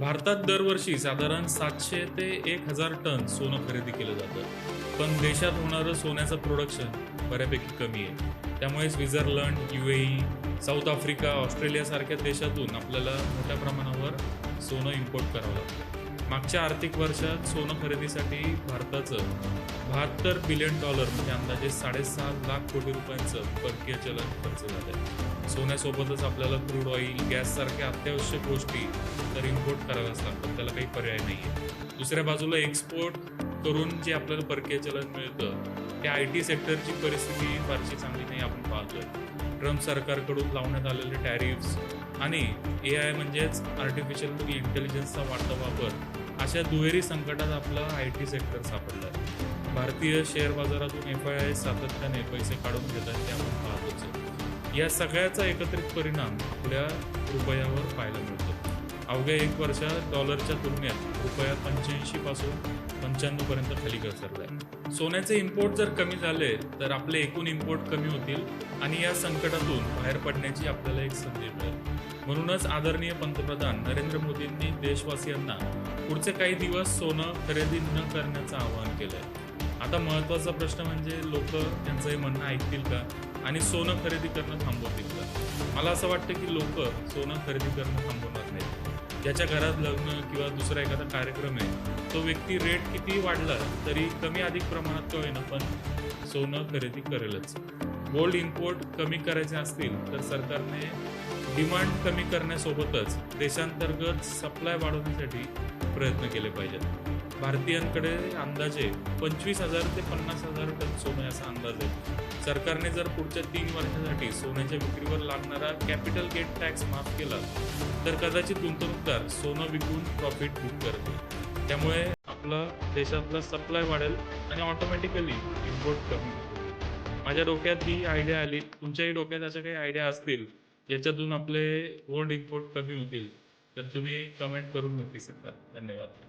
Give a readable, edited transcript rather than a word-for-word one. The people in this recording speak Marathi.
भारतात दरवर्षी साधारण 700 ते 1000 टन सोनं खरेदी केलं जातं. पण देशात होणारं सोन्याचं प्रोडक्शन बऱ्यापैकी कमी आहे. त्यामुळे स्वित्झर्लंड, UAE, साऊथ आफ्रिका, ऑस्ट्रेलियासारख्या देशातून आपल्याला मोठ्या प्रमाणावर सोनं इम्पोर्ट करावं लागतं. मागच्या आर्थिक वर्षात सोनं खरेदीसाठी भारताचं $72 बिलियन म्हणजे अंदाजे 6.5 लाख कोटी रुपयांचं परकीय चलन खर्च झालंय. सोन्यासोबतच आपल्याला क्रूड ऑइल, गॅससारख्या अत्यावश्यक गोष्टी तर इम्पोर्ट कराव्याच लागतात, त्याला काही पर्याय नाही आहे. दुसऱ्या बाजूला एक्सपोर्ट करून जे आपल्याला परकीय चलन मिळतं त्या IT सेक्टरची परिस्थिती फारशी चांगली नाही आपण पाहतोय. ट्रम्प सरकारकडून लावण्यात आलेले टॅरिफ्स आणि AI म्हणजेच आर्टिफिशियल इंटेलिजन्सचा वाढता वापर अशा दुहेरी संकटात आपला IT सेक्टर सापडला आहे. भारतीय शेअर बाजारातून FII सातत्याने पैसे काढून घेतात ते आपण पाहतोच आहे. या सगळ्याचा एकत्रित परिणाम आपल्या रुपयावर पाहायला मिळतो. अवघ्या 1 वर्षात डॉलरच्या तुलनेत रुपया 85 पासून 95 पर्यंत खाली घसरलाय. सोन्याचे इम्पोर्ट जर कमी झाले तर आपले एकूण इम्पोर्ट कमी होतील आणि या संकटातून बाहेर पडण्याची आपल्याला एक संधी मिळेल. म्हणूनच आदरणीय पंतप्रधान नरेंद्र मोदींनी देशवासियांना पुढचे काही दिवस सोनं खरेदी न करण्याचं आवाहन केलंय. आता महत्त्वाचा प्रश्न म्हणजे लोक त्यांचं हे म्हणणं ऐकतील का आणि सोनं खरेदी करणं थांबवतील का? मला असं वाटतं की लोक सोनं खरेदी करणं थांबवणार नाही. ज्याच्या घरात लग्न किंवा दुसरा एखादा कार्यक्रम आहे तो व्यक्ती रेट किती वाढला तरी कमी अधिक प्रमाणात का होईना पण सोनं खरेदी करेलच. गोल्ड इम्पोर्ट कमी करायचे असतील तर सरकारने डिमांड कमी करण्यासोबतच देशांतर्गत सप्लाय वाढवण्यासाठी प्रयत्न केले पाहिजेत. भारतीयांकडे अंदाजे 25,000 ते 50,000 टन सोनं आहे असा अंदाज आहे. सरकारने जर पुढच्या 3 वर्षांसाठी सोन्याच्या विक्रीवर लागणारा कॅपिटल गेट टॅक्स माफ केला तर कदाचित गुंतवणूकदार सोनं विकून प्रॉफिट बुक करतील. त्यामुळे आपला देशातला सप्लाय वाढेल आणि ऑटोमॅटिकली इम्पोर्ट कमी होईल. माझ्या डोक्यात ही आयडिया आली. तुमच्याही डोक्यात अशा काही आयडिया असतील ज्याच्यातून आपले गोल्ड इम्पोर्ट कमी होतील तर तुम्ही कमेंट करून नक्की सांगा. धन्यवाद.